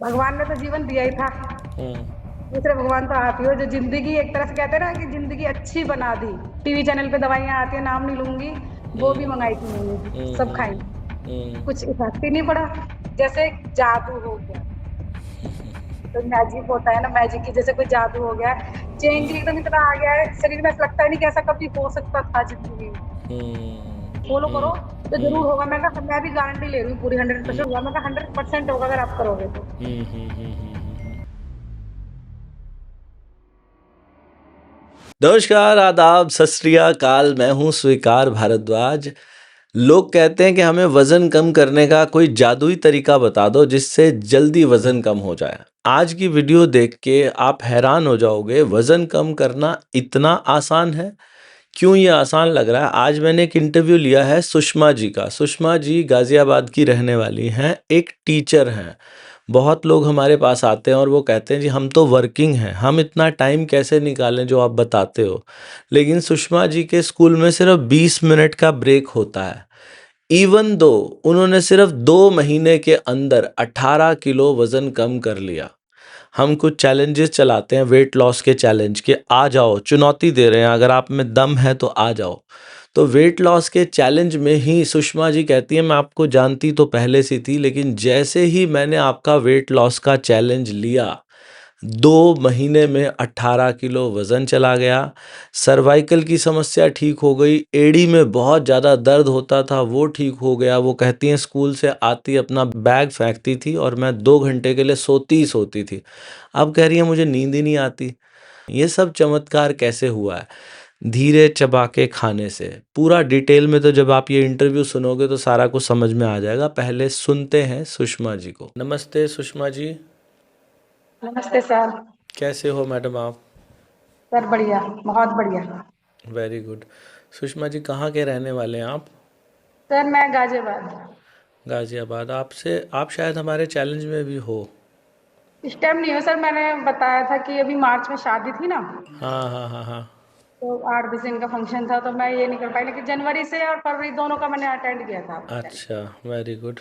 भगवान ने तो जीवन दिया ही था। हम्म। दूसरे भगवान तो आप ही हो जो जिंदगी एक तरह से कहते हैं ना कि जिंदगी अच्छी बना दी। टीवी चैनल पे दवाइयां आती है, नाम नहीं लूंगी, वो भी हम्म। मंगाई थी मैंने, सब हम्म। खाई, हम्म। कुछ इफेक्ट ही नहीं पड़ा। जैसे जादू हो गया, तो मैजिक होता है ना, मैजिक की जैसे कोई जादू हो गया, चेंज एकदम इतना आ गया है शरीर में, ऐसा लगता ही नहीं कि ऐसा कभी हो सकता था जिंदगी में। हम्म। फॉलो करो हम्म। तो जरूर हम्म। होगा। मैं भी गारंटी ले रही हूँ पूरी, 100% होगा। मैं कहा 100% होगा अगर आप करोगे तो। नमस्कार, आदाब, सत श्री अकाल। मैं हूं स्वीकार भारद्वाज। लोग कहते हैं कि हमें वजन कम करने का कोई जादुई तरीका बता दो जिससे जल्दी वजन कम हो जाए। आज की वीडियो देख के आप हैरान हो जाओगे, वजन कम करना इतना आसान है। क्यों ये आसान लग रहा है? आज मैंने एक इंटरव्यू लिया है सुषमा जी का। सुषमा जी गाजियाबाद की रहने वाली हैं, एक टीचर हैं। बहुत लोग हमारे पास आते हैं और वो कहते हैं जी हम तो वर्किंग हैं, हम इतना टाइम कैसे निकालें जो आप बताते हो। लेकिन सुषमा जी के स्कूल में सिर्फ 20 मिनट का ब्रेक होता है। इवन दो उन्होंने सिर्फ 2 महीने के अंदर 18 किलो वजन कम कर लिया। हम कुछ चैलेंजेस चलाते हैं वेट लॉस के चैलेंज के, आ जाओ, चुनौती दे रहे हैं, अगर आप में दम है तो आ जाओ। तो वेट लॉस के चैलेंज में ही सुषमा जी कहती है मैं आपको जानती तो पहले से थी, लेकिन जैसे ही मैंने आपका वेट लॉस का चैलेंज लिया, 2 महीने में 18 किलो वजन चला गया। सर्वाइकल की समस्या ठीक हो गई, एड़ी में बहुत ज़्यादा दर्द होता था वो ठीक हो गया। वो कहती हैं स्कूल से आती अपना बैग फेंकती थी और मैं 2 घंटे के लिए सोती ही सोती थी। अब कह रही है मुझे नींद ही नहीं आती। ये सब चमत्कार कैसे हुआ है? धीरे चबा के खाने से। पूरा डिटेल में तो जब आप ये इंटरव्यू सुनोगे तो सारा कुछ समझ में आ जाएगा। पहले सुनते हैं सुषमा जी को। नमस्ते सुषमा जी। नमस्ते सर। कैसे हो मैडम आप? सर बढ़िया, बहुत बढ़िया। Very good. सुषमा जी कहाँ के रहने वाले हैं आप? सर मैं गाजियाबाद। गाजियाबाद। आपसे आप शायद हमारे चैलेंज में भी हो। इस टाइम नहीं हो सर, मैंने बताया था कि अभी मार्च में शादी थी ना, हाँ हाँ हाँ हाँ। तो 8 दिन का फंक्शन था, तो मैं ये नहीं कर पाई, लेकिन जनवरी से और फरवरी दोनों का मैंने अटेंड किया था आपका चैलेंज। अच्छा, वेरी गुड।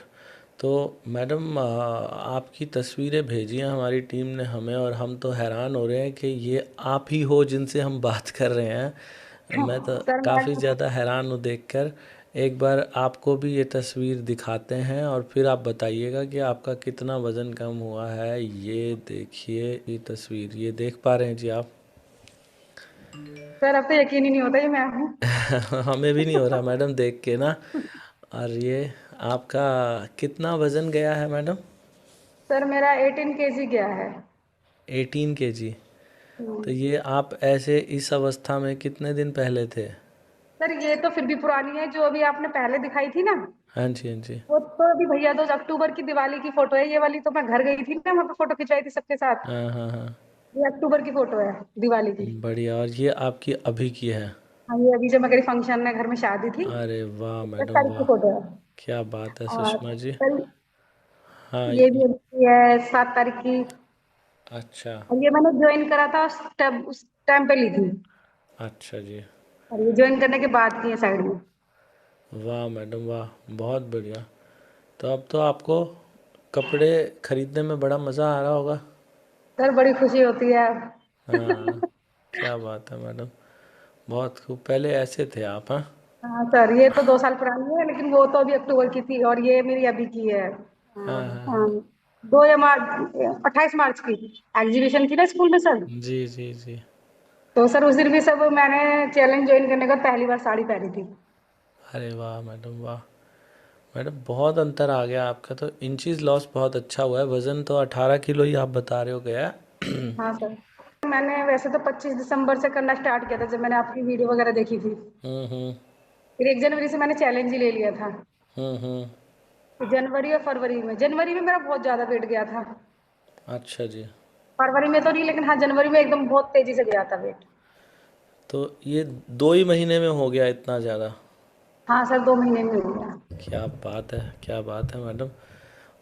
तो मैडम आपकी तस्वीरें भेजी हैं हमारी टीम ने हमें, और हम तो हैरान हो रहे हैं कि ये आप ही हो जिनसे हम बात कर रहे हैं। मैं तो सर मैं काफ़ी ज़्यादा हैरान हूँ देखकर। एक बार आपको भी ये तस्वीर दिखाते हैं और फिर आप बताइएगा कि आपका कितना वज़न कम हुआ है। ये देखिए ये तस्वीर, ये देख पा रहे हैं जी आप? सर अब तो यकीन ही नहीं होता ये मैं हूँ। हमें भी नहीं हो रहा मैडम देख के ना। और ये आपका कितना वज़न गया है मैडम? सर मेरा 18 kg गया है। 18 kg। तो हम्म। ये आप ऐसे इस अवस्था में कितने दिन पहले थे? सर ये तो फिर भी पुरानी है, जो अभी आपने पहले दिखाई थी ना, हाँ जी, हाँ जी। वो तो अभी भैया 2 अक्टूबर की दिवाली की फोटो है। ये वाली तो मैं घर गई थी ना, वहाँ पे फोटो खिंचवाई थी सबके साथ। हाँ हाँ हाँ। ये अक्टूबर की फोटो है, दिवाली की। बढ़िया। और ये आपकी अभी की है? हाँ ये अभी जब मेरी फंक्शन में घर में शादी थी, अरे वाह दस मैडम तारीख की वाह! फोटो है। क्या बात है और सुषमा जी। कल हाँ ये भी अभी की है, 7 तारीख की। अच्छा। और ये मैंने ज्वाइन करा था उस टाइम पे ली थी, अच्छा जी। और ये ज्वाइन करने के बाद की है साइड में। वाह मैडम वाह! बहुत बढ़िया। तो अब तो आपको कपड़े खरीदने में बड़ा मज़ा आ रहा होगा। सर बड़ी खुशी होती है। हाँ। क्या बात है मैडम। बहुत खूब। पहले ऐसे थे आप? हाँ। हाँ सर, ये तो 2 साल पुरानी है, लेकिन वो तो अभी अक्टूबर की थी, और ये मेरी अभी की है। हाँ हाँ हाँ, हाँ। 2 मार्च, 28 मार्च की एग्जीबिशन थी ना स्कूल में सर। जी जी जी। तो सर उस दिन भी सब मैंने चैलेंज ज्वाइन करने के बाद पहली बार साड़ी पहनी थी। अरे वाह मैडम वाह! मैडम बहुत अंतर आ गया आपका तो। इंचज़ लॉस बहुत अच्छा हुआ है। वज़न तो 18 किलो ही आप बता रहे हो गया है। हाँ सर, मैंने वैसे तो 25 दिसंबर से करना स्टार्ट किया था, जब मैंने आपकी वीडियो वगैरह देखी थी। हम्म। फिर 1 जनवरी से मैंने चैलेंज ही ले लिया था। हम्म। तो जनवरी और जनवरी में मेरा बहुत ज्यादा वेट गया था। अच्छा जी। फरवरी में तो नहीं, लेकिन हाँ जनवरी में एकदम बहुत तेजी से गया था वेट। तो ये 2 ही महीने में हो गया इतना ज़्यादा? हाँ सर, 2 महीने में हो गया। क्या बात है, क्या बात है मैडम!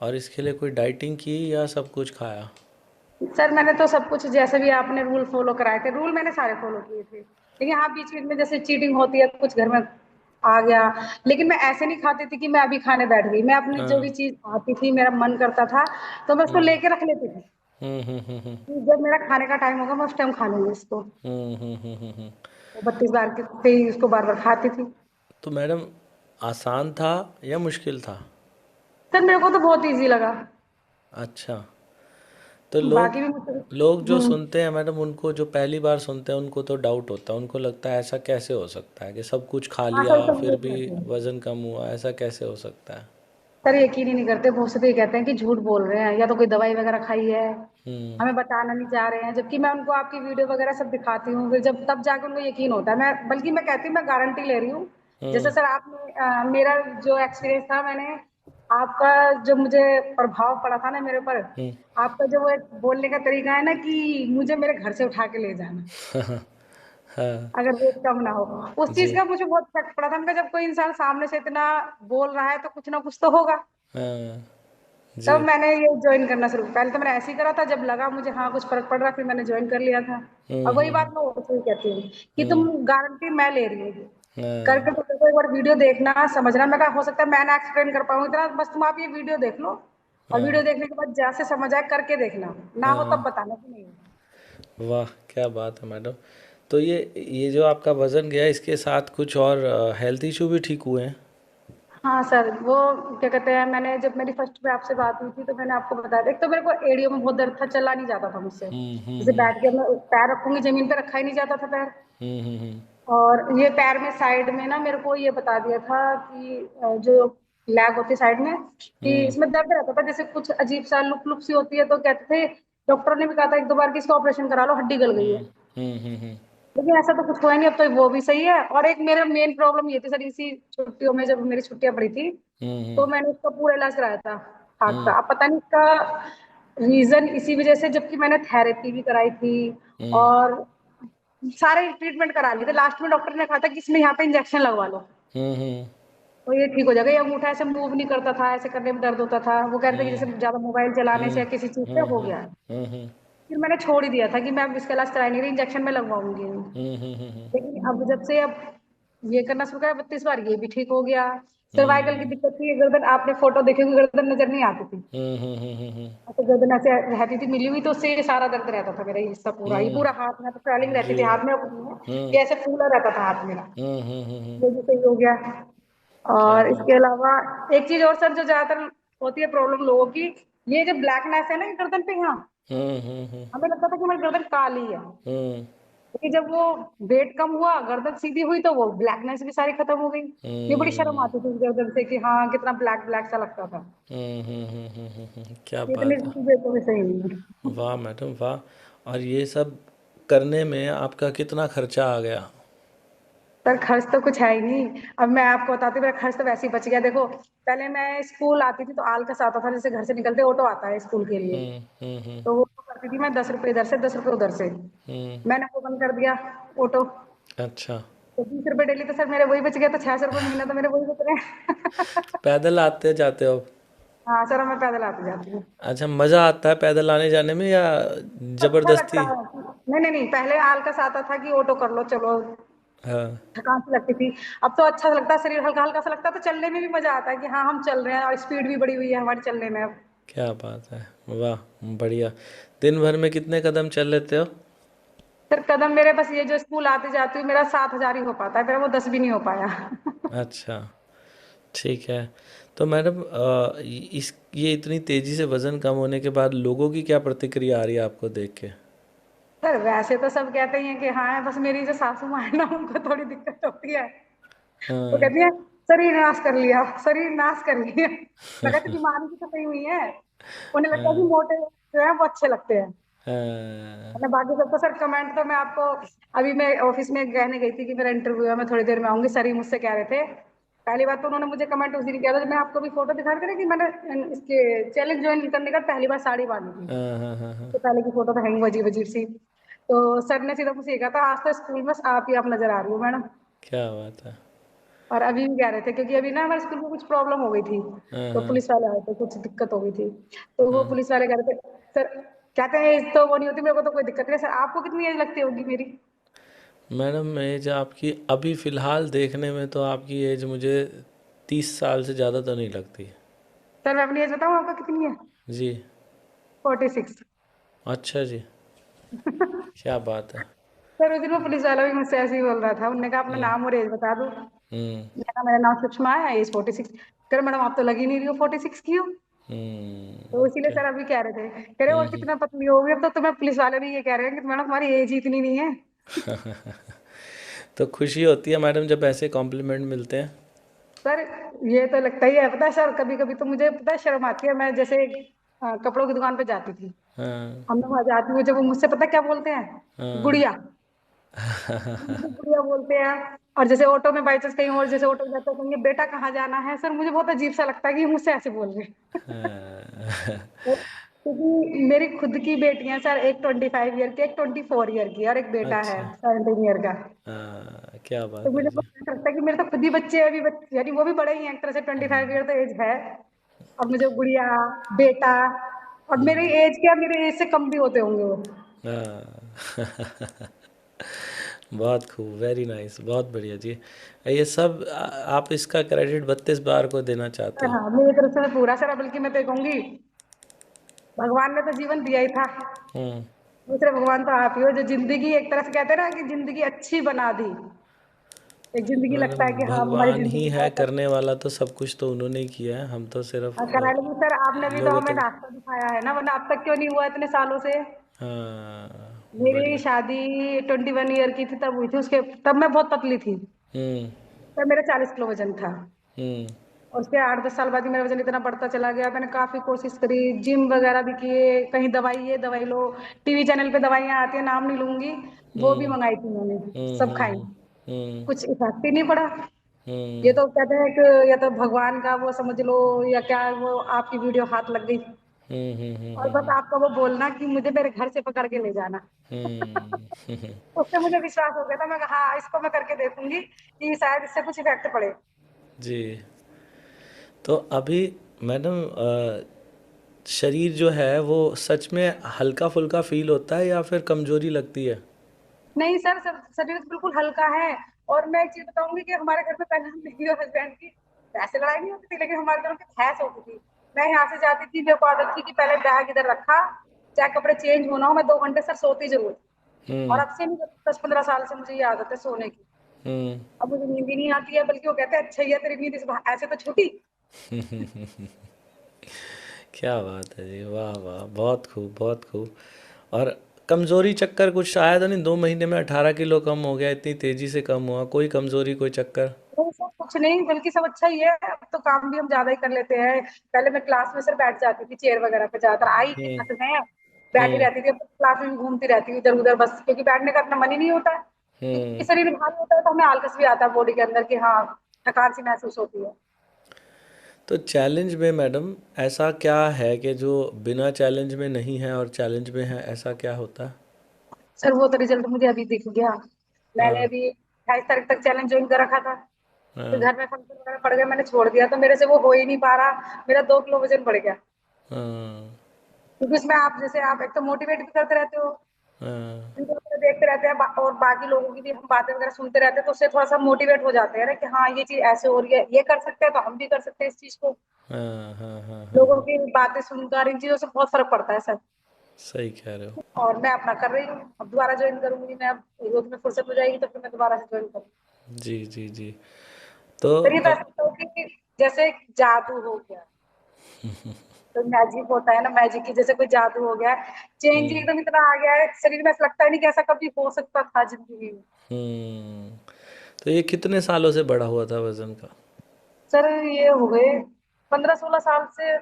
और इसके लिए कोई डाइटिंग की या सब कुछ खाया? सर मैंने तो सब कुछ जैसे भी आपने रूल फॉलो कराए थे, रूल मैंने सारे फॉलो किए थे, लेकिन हाँ बीच बीच में जैसे चीटिंग होती है कुछ घर में, आ गया। लेकिन मैं ऐसे नहीं खाती थी कि मैं अभी खाने बैठ गई, मैं अपनी जो भी हाँ। चीज आती थी, मेरा मन करता था तो मैं उसको हम्म लेके रख लेती थी हम्म। कि जब मेरा खाने का टाइम होगा मैं उस टाइम खा लूंगी इसको। हम्म। तो 32 बार के पे ही उसको बार बार खाती थी। तो मैडम, आसान था या मुश्किल था? सर मेरे को तो बहुत इजी लगा। अच्छा। तो लोग बाकी भी मुझे लोग जो सुनते हैं मैडम, उनको जो पहली बार सुनते हैं उनको तो डाउट होता है, उनको लगता है ऐसा कैसे हो सकता है कि सब कुछ खा हाँ लिया सर, सब फिर ये भी कहते हैं। वजन कम हुआ, ऐसा कैसे हो सकता है? सर यकीन ही नहीं करते, बहुत से तो ये कहते हैं कि झूठ बोल रहे हैं, या तो कोई दवाई वगैरह खाई है, हम्म हमें बताना नहीं चाह रहे हैं। जबकि मैं उनको आपकी वीडियो वगैरह सब दिखाती हूँ, फिर जब तब जाके उनको यकीन होता है। मैं बल्कि मैं कहती हूँ, मैं गारंटी ले रही हूँ। जैसे हम्म सर आपने मेरा जो एक्सपीरियंस था, मैंने आपका जो मुझे प्रभाव पड़ा था ना मेरे ऊपर, हम्म। आपका जो वो एक बोलने का तरीका है ना कि मुझे मेरे घर से उठा के ले जाना हाँ। अगर वेट कम ना हो, उस चीज जी। का मुझे बहुत इफेक्ट पड़ा था। उनका जब कोई इंसान सामने से इतना बोल रहा है तो कुछ ना कुछ तो होगा। हाँ। तब जी। मैंने ये ज्वाइन करना शुरू, पहले तो मैंने ऐसे ही करा था, जब लगा मुझे हाँ कुछ फर्क पड़ रहा फिर मैंने ज्वाइन कर लिया था। और वही बात हम्म। मैं और से ही कहती हूँ कि तुम हम्म। गारंटी मैं ले रही हूँ, करके हाँ। तो देखो, एक बार वीडियो देखना, समझना। मैं कहा हो सकता है मैं ना एक्सप्लेन कर पाऊँ इतना, बस तुम आप ये वीडियो देख लो, और वीडियो हाँ। देखने के बाद जैसे समझ आए करके देखना, ना हो हाँ। तब बताना कि नहीं। वाह, क्या बात है मैडम। तो ये जो आपका वज़न गया, इसके साथ कुछ और हेल्थ इशू भी ठीक हुए हैं? हाँ सर, वो क्या कहते हैं, मैंने जब मेरी फर्स्ट पे आपसे बात हुई थी तो मैंने आपको बताया था, एक तो मेरे को एड़ियों में बहुत दर्द था, चला नहीं जाता था मुझसे, जैसे हम्म। बैठ के मैं पैर रखूंगी जमीन पे, रखा ही नहीं जाता था पैर। हम्म। और ये पैर में साइड में ना मेरे को ये बता दिया था कि जो लैग होती है साइड में, कि हम्म इसमें दर्द रहता था, जैसे कुछ अजीब सा लुक लुक सी होती है। तो कहते थे, डॉक्टर ने भी कहा था एक दो बार कि इसका ऑपरेशन करा लो, हड्डी गल गई है। हम्म। लेकिन ऐसा तो कुछ हुआ नहीं, अब तो वो भी सही है। और एक मेरा मेन प्रॉब्लम ये थी सर, इसी छुट्टियों में जब मेरी छुट्टियां पड़ी थी हम्म। तो मैंने उसका पूरा इलाज कराया था, हार्ट हम्म का। अब पता नहीं इसका रीजन इसी वजह से, जबकि मैंने थेरेपी भी कराई थी हम्म और सारे ट्रीटमेंट करा लिए थे, लास्ट में डॉक्टर ने कहा था कि इसमें यहाँ पे इंजेक्शन लगवा लो हम्म। तो ये ठीक हो जाएगा। ये अंगूठा ऐसे मूव नहीं करता था, ऐसे करने में दर्द होता था। वो कहते थे कि हम्म जैसे ज्यादा मोबाइल चलाने से हम्म या किसी चीज से हो हम्म गया है। हम्म फिर मैंने छोड़ ही दिया था कि मैं अब इसका इलाज कराई नहीं रही, इंजेक्शन में लगवाऊंगी। हम्म। लेकिन अब जब से अब ये करना शुरू करा 32 बार, ये भी ठीक हो गया। सर्वाइकल की हम्म दिक्कत थी, गर्दन आपने फोटो देखी होगी, गर्दन नजर नहीं आती थी, हम्म। तो गर्दन ऐसे रहती थी मिली हुई, तो उससे ये सारा दर्द रहता था मेरा, ये हिस्सा पूरा, ये हम्म। पूरा हाथ में तो स्वेलिंग रहती जी। थी हाथ में, अब नहीं है, हम्म ये ऐसे फूला रहता था हाथ मेरा। हम्म। ये भी सही हो गया। क्या और इसके बात है। अलावा एक चीज और सर, जो ज्यादातर होती है प्रॉब्लम लोगों की, ये जो ब्लैकनेस है ना ये गर्दन पे, यहाँ हम्म। हमें लगता था कि हमारी गर्दन काली है, हम्म क्योंकि जब वो वेट कम हुआ, गर्दन सीधी हुई, तो वो ब्लैकनेस भी सारी खत्म हो गई। ये बड़ी शर्म हम्म आती थी उस गर्दन से कि हाँ कितना ब्लैक ब्लैक सा लगता था। क्या ये इतनी बात है। चीजें तो भी सही नहीं है। वाह मैडम, वाह। और ये सब करने में आपका कितना खर्चा आ गया? पर खर्च तो कुछ है ही नहीं। अब मैं आपको बताती हूँ, मेरा खर्च तो वैसे ही बच गया। देखो, पहले मैं स्कूल आती थी तो आलकस आता था, जैसे घर से निकलते ऑटो आता है स्कूल के लिए, हम्म। तो वो करती थी मैं 10 रुपए इधर से 10 रुपए उधर से। हम्म। मैंने वो बंद कर दिया, ऑटो। अच्छा। तो 20 रुपए डेली तो सर मेरे वही बच गया, तो 600 रुपए महीना तो मेरे वही बच रहे हैं। पैदल आते जाते हो? हाँ सर, अब मैं पैदल आती जाती हूँ। अच्छा, मज़ा आता है पैदल आने जाने में या अच्छा लगता ज़बरदस्ती? है। नहीं नहीं नहीं, पहले आलकस आता था कि ऑटो कर लो चलो, हाँ। थकान सी लगती थी। अब तो अच्छा लगता है, शरीर हल्का हल्का सा लगता है, तो चलने में भी मजा आता है कि हाँ हम चल रहे हैं, और स्पीड भी बढ़ी हुई है हमारे चलने में अब। क्या बात है। वाह, बढ़िया। दिन भर में कितने कदम चल लेते हो? फिर कदम मेरे, बस ये जो स्कूल आती जाती हूँ मेरा 7,000 ही हो पाता है, फिर वो 10 भी नहीं हो पाया। अच्छा, ठीक है। तो मैडम, इस ये इतनी तेज़ी से वज़न कम होने के बाद लोगों की क्या प्रतिक्रिया आ रही है आपको देख के? सर वैसे तो सब कहते ही हैं कि हाँ, बस मेरी जो सासू माँ है ना, उनको थोड़ी दिक्कत होती है। वो हाँ। कहती है शरीर नाश कर लिया, शरीर नाश कर लिया। लगा तो बीमारी की तो सही हुई है, उन्हें लगता है कि हाँ। मोटे जो है वो अच्छे लगते हैं। हाँ। मतलब बाकी सब तो सर कमेंट तो मैं आपको, अभी मैं ऑफिस में कहने गई थी कि मेरा इंटरव्यू है, मैं थोड़ी देर में आऊंगी, सर ही मुझसे कह रहे थे। पहली बात तो उन्होंने मुझे कमेंट उस दिन किया था जब मैं आपको भी फोटो दिखा रही थी ना, कि मैंने इसके चैलेंज ज्वाइन करने का पहली बार साड़ी बांधी थी, हाँ। हाँ। हाँ। हाँ। तो पहले की फोटो तो है ही अजीब अजीब सी। तो सर ने सीधा मुझसे ये कहा था, आज तो स्कूल में आप नजर आ रही हो मैडम। क्या बात है। और अभी भी कह रहे थे, क्योंकि अभी ना हमारे स्कूल में कुछ प्रॉब्लम हो गई थी, हाँ। तो हाँ। पुलिस वाले आए थे, कुछ दिक्कत हो गई थी। तो वो हाँ। पुलिस वाले कह रहे थे, सर कहते हैं एज तो वो नहीं होती, मेरे को तो कोई दिक्कत नहीं है सर, आपको कितनी एज लगती होगी मेरी? मैडम एज आपकी अभी फ़िलहाल देखने में तो आपकी एज मुझे 30 साल से ज़्यादा तो नहीं लगती। सर मैं अपनी एज बताऊँ आपका कितनी है? जी। 46। अच्छा जी। क्या बात है। सर उस दिन वो पुलिस वाला भी मुझसे ऐसे ही बोल रहा था, उनने कहा अपना हम्म। नाम और एज बता दो। हम्म। मैंने कहा मेरा नाम सुषमा है, एज 46। कह रहे मैडम आप तो लगी नहीं रही हो 46 की हो। तो इसीलिए क्या। सर अभी कह रहे थे, कह रहे और हम्म। कितना पतली हो गई, अब तो तुम्हें पुलिस वाले भी ये कह रहे हैं कि मैडम तुम्हारी एज ही इतनी नहीं है। तो खुशी होती है मैडम जब ऐसे कॉम्प्लीमेंट मिलते हैं। सर ये तो लगता ही है, पता है सर कभी कभी तो मुझे पता है शर्म आती है। मैं जैसे कपड़ों की दुकान पे जाती थी, हाँ। अब मैं वहां जाती हूँ, जब वो मुझसे पता है क्या बोलते हैं, हाँ। गुड़िया। मुझे गुड़िया बोलते हैं। और जैसे ऑटो में बाई चांस कहीं और, जैसे ऑटो में जाते हैं, कहेंगे बेटा कहाँ जाना है, सर मुझे बहुत अजीब सा लगता है कि ये मुझसे ऐसे बोल रहे हैं। हाँ। तो क्योंकि मेरी खुद की बेटियां सर, एक 25 ईयर की, एक 24 ईयर की, और एक बेटा है अच्छा। 17 ईयर का। हाँ, क्या तो बात है मुझे जी। बहुत ऐसा लगता है कि मेरे तो खुद ही बच्चे हैं अभी, यानी वो भी बड़े ही हैं एक तरह से, 25 ईयर तो एज है। और मुझे गुड़िया, बेटा, और मेरी एज क्या, मेरे एज से कम भी होते होंगे वो। हाँ। बहुत खूब, वेरी नाइस, बहुत बढ़िया जी। ये सब आप इसका क्रेडिट 32 बार को देना चाहते हो। हाँ मेरी तरफ से तो पूरा सर, बल्कि मैं तो कहूंगी भगवान ने तो जीवन दिया ही था, हम्म। दूसरे भगवान तो आप ही हो जो जिंदगी एक तरह से कहते हैं ना कि जिंदगी अच्छी बना दी। एक जिंदगी लगता मैडम है कि हाँ हमारी भगवान ही जिंदगी है बहुत करने वाला, तो सब कुछ तो उन्होंने ही किया है, हम तो सिर्फ करा लेंगे सर। आपने भी तो लोगों हमें तक। रास्ता दिखाया है ना, वरना अब तक क्यों नहीं हुआ इतने सालों से। हाँ। मेरी बढ़िया। शादी 21 ईयर की थी तब हुई थी, उसके तब मैं बहुत पतली थी। हम्म। तब मेरा 40 किलो वजन था। हम्म। और उसके 8-10 साल बाद ही मेरा वजन इतना बढ़ता चला गया। मैंने काफी कोशिश करी, जिम वगैरह भी किए, कहीं दवाई ये दवाई लो, टीवी चैनल पे दवाइयां आती है, नाम नहीं लूंगी, वो भी हम्म। मंगाई थी मैंने, हम्म। सब खाई, हम्म। हम्म। कुछ इफेक्ट ही नहीं पड़ा। ये हम्म। तो कहते हैं कि या तो भगवान का वो समझ लो, या क्या वो आपकी वीडियो हाथ लग गई, हम्म। हम्म। और बस आपका वो बोलना कि मुझे मेरे घर से पकड़ के ले जाना। हम्म। उससे मुझे विश्वास हो गया था, मैं कहा, हाँ इसको मैं करके देखूंगी कि शायद इससे कुछ इफेक्ट पड़े। जी। तो अभी मैडम शरीर जो है वो सच में हल्का फुल्का फील होता है या फिर कमजोरी लगती है। नहीं सर, शरीर तो बिल्कुल हल्का है। और मैं एक चीज बताऊंगी कि हमारे घर में पहले मेरी और हस्बैंड की वैसे लड़ाई नहीं होती थी, लेकिन हमारे घर में भैंस होती थी। मैं यहाँ से जाती थी, मेरे को आदत थी कि पहले बैग इधर रखा, चाहे कपड़े चेंज होना हो, मैं 2 घंटे सर सोती जरूर थी। और हम्म। अब से नहीं, 10-15 साल से मुझे ये आदत है सोने की। हम्म। अब मुझे नींद ही नहीं आती है, बल्कि वो कहते हैं अच्छा ही है तेरी नींद ऐसे तो छूटी। क्या बात है जी, वाह वाह, बहुत खूब बहुत खूब। और कमजोरी चक्कर कुछ शायद नहीं, 2 महीने में 18 किलो कम हो गया, इतनी तेजी से कम हुआ, कोई कमजोरी कोई चक्कर। नहीं सर कुछ नहीं, बल्कि सब अच्छा ही है। अब तो काम भी हम ज्यादा ही कर लेते हैं। पहले मैं क्लास में सर बैठ जाती थी चेयर वगैरह पे, ज्यादातर आई थी हम्म। थक गए हैं, बैठी हम्म। रहती थी। अब तो क्लास में भी घूमती रहती हूँ इधर उधर, बस क्योंकि बैठने का अपना मन ही नहीं होता है। क्योंकि हम्म। शरीर भारी होता है तो हमें आलकस भी आता है बॉडी के अंदर, कि हाँ थकान सी महसूस होती है। तो चैलेंज में मैडम ऐसा क्या है कि जो बिना चैलेंज में नहीं है और चैलेंज में है, ऐसा क्या होता है। सर वो तो रिजल्ट मुझे अभी दिख गया। मैंने हाँ। अभी 28 तारीख तक चैलेंज ज्वाइन कर रखा था, फिर हाँ। घर में फंक्शन वगैरह पड़ गए, मैंने छोड़ दिया, तो मेरे से वो हो ही नहीं पा रहा। मेरा 2 किलो वजन बढ़ गया। हाँ। क्योंकि उसमें आप जैसे आप एक तो मोटिवेट भी करते रहते हो, हाँ। वीडियो वगैरह देखते रहते हैं, और बाकी लोगों की भी हम बातें वगैरह सुनते रहते हैं, तो उससे थोड़ा सा मोटिवेट हो जाते हैं ना कि हाँ ये चीज ऐसे हो रही है, ये कर सकते हैं तो हम भी कर सकते हैं इस चीज को। हाँ। हाँ। हाँ। हाँ। लोगों की बातें सुनकर इन चीजों से बहुत फर्क पड़ता है सर। सही कह रहे हो। और मैं अपना कर रही हूँ, अब दोबारा ज्वाइन करूंगी मैं, अब रोज में फुर्सत हो जाएगी तो फिर मैं दोबारा से ज्वाइन करूंगी। जी जी जी। तो फिर ये तो ऐसा होता है कि जैसे जादू हो गया, तो मैजिक होता है ना, मैजिक की जैसे कोई जादू हो गया, चेंज हम्म। एकदम इतना आ गया है शरीर में, ऐसा लगता है नहीं कि ऐसा कभी हो सकता था जिंदगी में। हम्म। तो ये कितने सालों से बढ़ा हुआ था वजन का। सर ये हो गए 15-16 साल से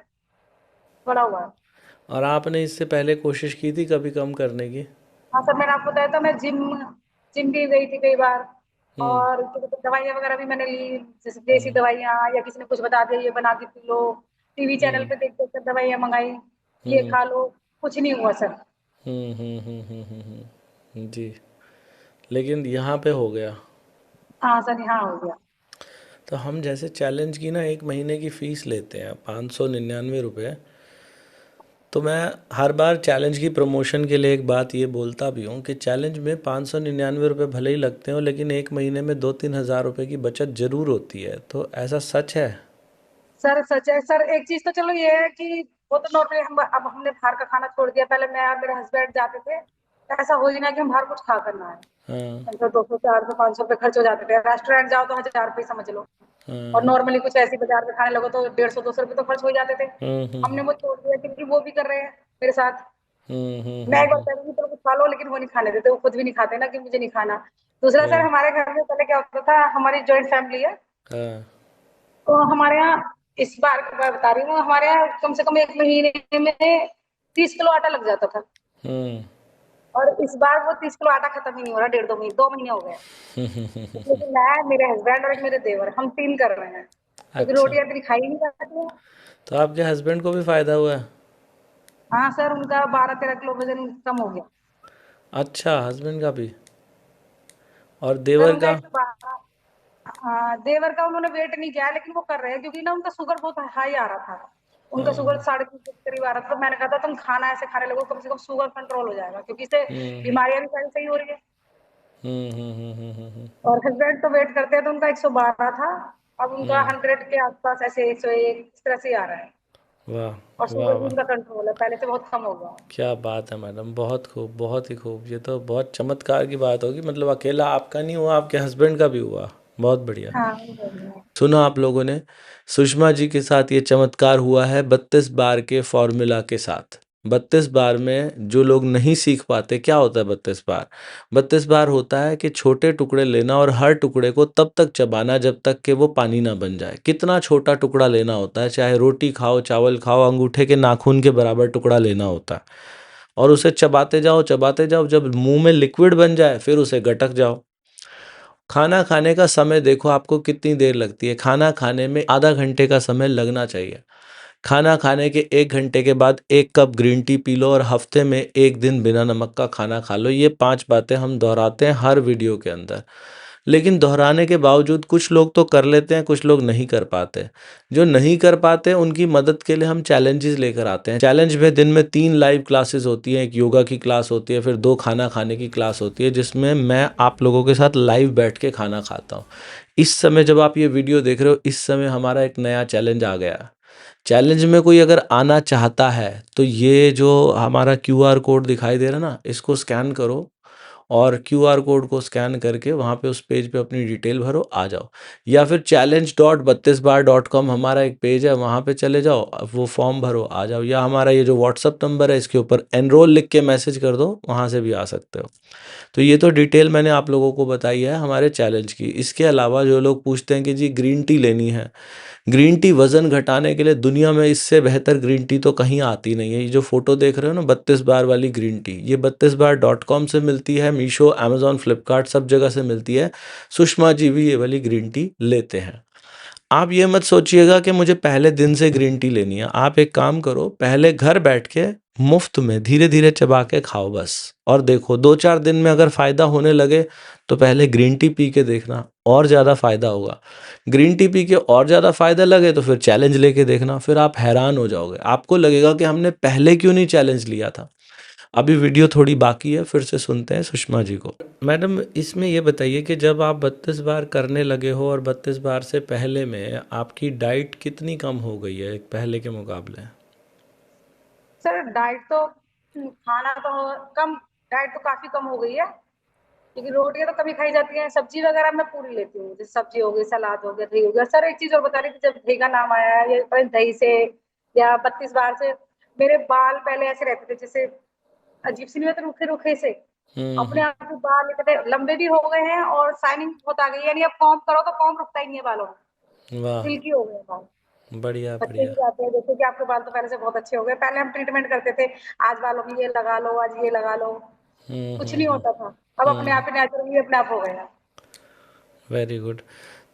बड़ा हुआ है। और आपने इससे पहले कोशिश की थी कभी कम करने की। हाँ सर, मैंने आपको बताया था, मैं जिम जिम भी गई थी कई बार। हम्म। और दवाइयाँ वगैरह भी मैंने ली, जैसे देसी हम्म। दवाइयाँ, या किसी ने कुछ बता दिया ये बना के पी लो, टीवी चैनल हम्म। पे देख देख कर दवाइयाँ मंगाई, ये हम्म। खा लो, कुछ नहीं हुआ सर। हम्म। जी। लेकिन यहाँ पे हो गया। हाँ सर यहाँ हो गया। तो हम जैसे चैलेंज की ना 1 महीने की फ़ीस लेते हैं 599 रुपये। तो मैं हर बार चैलेंज की प्रमोशन के लिए एक बात ये बोलता भी हूँ कि चैलेंज में 599 रुपये भले ही लगते हो, लेकिन एक महीने में 2-3 हज़ार रुपये की बचत जरूर होती है। तो ऐसा सच है? सर सच है सर। एक चीज तो चलो ये है कि वो तो नॉर्मली हम अब हमने बाहर का खाना छोड़ दिया। पहले मैं और मेरे हस्बैंड जाते थे, तो ऐसा हो ही ना कि हम बाहर कुछ खा कर ना आए। हाँ। तो 200 400 500 रुपए खर्च हो जाते थे। रेस्टोरेंट जाओ तो 1000 रुपये समझ लो, और हाँ। नॉर्मली कुछ ऐसी बाजार में खाने लगो तो 150 200 रुपये तो खर्च हो ही जाते थे। हमने वो छोड़ दिया क्योंकि वो भी कर रहे हैं मेरे साथ। मैं एक बार कह रही थी चलो कुछ खा लो, लेकिन वो नहीं खाने देते, वो खुद भी नहीं खाते ना कि मुझे नहीं खाना। दूसरा सर, हाँ। हमारे घर में पहले क्या होता था, हमारी जॉइंट फैमिली है। हाँ। तो हमारे यहाँ इस बार की बात बता रही हूँ, हमारे यहाँ कम से कम एक महीने में 30 किलो आटा लग जाता था। हम्म। और इस बार वो 30 किलो आटा खत्म ही नहीं हो रहा, 1.5 2 महीने 2 महीने हो गए। लेकिन मैं, मेरे हस्बैंड और एक मेरे देवर, हम तीन कर रहे हैं, क्योंकि अच्छा, रोटियां इतनी खाई नहीं जाती है। तो आपके हस्बैंड को भी फायदा हुआ है? हाँ सर, उनका 12 13 किलो वजन कम हो गया। अच्छा, हस्बैंड का भी? और सर देवर उनका का? 112। हाँ, देवर का उन्होंने वेट नहीं किया, लेकिन वो कर रहे हैं क्योंकि ना उनका शुगर बहुत हाई आ रहा था। उनका शुगर हाँ। 350 के करीब आ रहा था। तो मैंने कहा था तुम खाना ऐसे खाने लगो, कम से कम शुगर कंट्रोल हो जाएगा, क्योंकि इससे हम्म। बीमारियां भी सारी सही हो रही है। हम्म। और हस्बैंड तो वेट करते हैं, तो उनका 112 था। अब उनका हम्म। 100 के आसपास, ऐसे 101 इस तरह से ही आ रहा है। वाह। और वाह शुगर भी वाह, उनका कंट्रोल है, पहले से बहुत कम हो गया। क्या बात है मैडम, बहुत खूब, बहुत ही खूब। ये तो बहुत चमत्कार की बात होगी, मतलब अकेला आपका नहीं हुआ, आपके हस्बैंड का भी हुआ। बहुत बढ़िया। हाँ, वो बढ़िया। सुना आप लोगों ने, सुषमा जी के साथ ये चमत्कार हुआ है 32 बार के फॉर्मूला के साथ। 32 बार में जो लोग नहीं सीख पाते, क्या होता है 32 बार? 32 बार होता है कि छोटे टुकड़े लेना और हर टुकड़े को तब तक चबाना जब तक कि वो पानी ना बन जाए। कितना छोटा टुकड़ा लेना होता है, चाहे रोटी खाओ, चावल खाओ, अंगूठे के नाखून के बराबर टुकड़ा लेना होता है। और उसे चबाते जाओ, जब मुंह में लिक्विड बन जाए फिर उसे गटक जाओ। खाना खाने का समय देखो आपको कितनी देर लगती है। खाना खाने में आधा घंटे का समय लगना चाहिए। खाना खाने के 1 घंटे के बाद 1 cup green tea P low और हफ्ते में 1 दिन बिना नमक का खाना खा लो। ये 5 बातें हम दोहराते हैं हर वीडियो के अंदर। लेकिन दोहराने के बावजूद कुछ लोग तो कर लेते हैं, कुछ लोग नहीं कर पाते। जो नहीं कर पाते उनकी मदद के लिए हम चैलेंजेस लेकर आते हैं। चैलेंज में दिन में 3 लाइव क्लासेस होती हैं, एक योगा की क्लास होती है, फिर 2 खाना खाने की क्लास होती है, जिसमें मैं आप लोगों के साथ लाइव बैठ के खाना खाता हूँ। इस समय जब आप ये वीडियो देख रहे हो, इस समय हमारा एक नया चैलेंज आ गया है। चैलेंज में कोई अगर आना चाहता है तो ये जो हमारा क्यूआर कोड दिखाई दे रहा है ना, इसको स्कैन करो और क्यूआर कोड को स्कैन करके वहाँ पे उस पेज पे अपनी डिटेल भरो, आ जाओ। या फिर challenge.32bar.com हमारा एक पेज है, वहाँ पे चले जाओ, वो फॉर्म भरो, आ जाओ। या हमारा ये जो व्हाट्सअप नंबर है, इसके ऊपर एनरोल लिख के मैसेज कर दो, वहाँ से भी आ सकते हो। तो ये तो डिटेल मैंने आप लोगों को बताई है हमारे चैलेंज की। इसके अलावा जो लोग पूछते हैं कि जी ग्रीन टी लेनी है, ग्रीन टी वजन घटाने के लिए दुनिया में इससे बेहतर ग्रीन टी तो कहीं आती नहीं है। ये जो फोटो देख रहे हो ना 32 बार वाली ग्रीन टी, ये 32bar.com से मिलती है, मीशो, अमेजॉन, फ्लिपकार्ट सब जगह से मिलती है। सुषमा जी भी ये वाली ग्रीन टी लेते हैं। आप ये मत सोचिएगा कि मुझे पहले दिन से ग्रीन टी लेनी है। आप एक काम करो, पहले घर बैठ के मुफ्त में धीरे धीरे चबा के खाओ बस, और देखो 2-4 दिन में अगर फ़ायदा होने लगे तो पहले ग्रीन टी पी के देखना, और ज़्यादा फ़ायदा होगा। ग्रीन टी पी के और ज़्यादा फ़ायदा लगे तो फिर चैलेंज लेके देखना, फिर आप हैरान हो जाओगे। आपको लगेगा कि हमने पहले क्यों नहीं चैलेंज लिया था। अभी वीडियो थोड़ी बाकी है, फिर से सुनते हैं सुषमा जी को। मैडम, इसमें ये बताइए कि जब आप 32 बार करने लगे हो और 32 बार से पहले में आपकी डाइट कितनी कम हो गई है पहले के मुकाबले? सर डाइट तो खाना तो कम, डाइट तो काफी कम हो गई है, क्योंकि रोटियां तो कभी खाई जाती हैं। सब्जी वगैरह मैं पूरी लेती हूँ, जैसे सब्जी हो गई, सलाद हो गया, दही हो गया। सर एक चीज और बता रही थी, जब दही का नाम आया है, ये पता नहीं दही से या 32 बार से मेरे बाल पहले ऐसे रहते थे, जैसे अजीब सी नहीं होते, रूखे रूखे से। अपने हम्म। आप ही बाल इतने लंबे भी हो गए हैं और शाइनिंग बहुत आ गई है, यानी अब कॉम्ब करो तो कॉम्ब रुकता ही नहीं है बालों में। वाह, सिल्की हो गए हैं बाल। बढ़िया बच्चे भी बढ़िया। जाते हैं, जैसे कि आपके बाल तो पहले से बहुत अच्छे हो गए। पहले हम ट्रीटमेंट करते थे, आज बालों में ये लगा लो, आज ये लगा लो, कुछ नहीं हम्म। होता था। अब अपने हम्म। आप ही नेचुरली अपने आप हो गया। Very good.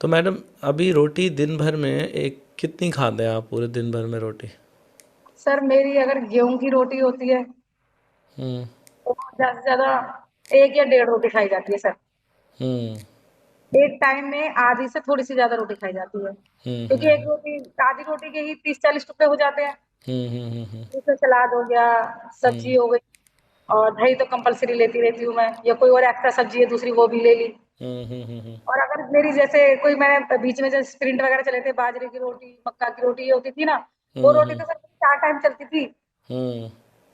तो मैडम, अभी रोटी दिन भर में एक कितनी खाते हैं आप पूरे दिन भर में रोटी? सर मेरी अगर गेहूं की रोटी होती है हम्म। तो ज्यादा से ज्यादा 1 या 1.5 रोटी खाई जाती है सर। हम्म। एक टाइम में आधी से थोड़ी सी ज्यादा रोटी खाई जाती है, क्योंकि एक हम्म। रोटी, आधी रोटी के ही 30 40 टुकड़े हो जाते हैं। उसमें सलाद हो गया, सब्जी हम्म हो गई, और दही तो कंपलसरी लेती रहती हूँ मैं, या कोई और एक्स्ट्रा सब्जी है दूसरी वो भी ले ली। हम्म और अगर मेरी जैसे कोई मैंने बीच में जैसे स्प्रिंट वगैरह चले थे, बाजरे की रोटी, मक्का की रोटी ये होती थी ना, वो रोटी हम्म तो सर 4 टाइम चलती थी। हम्म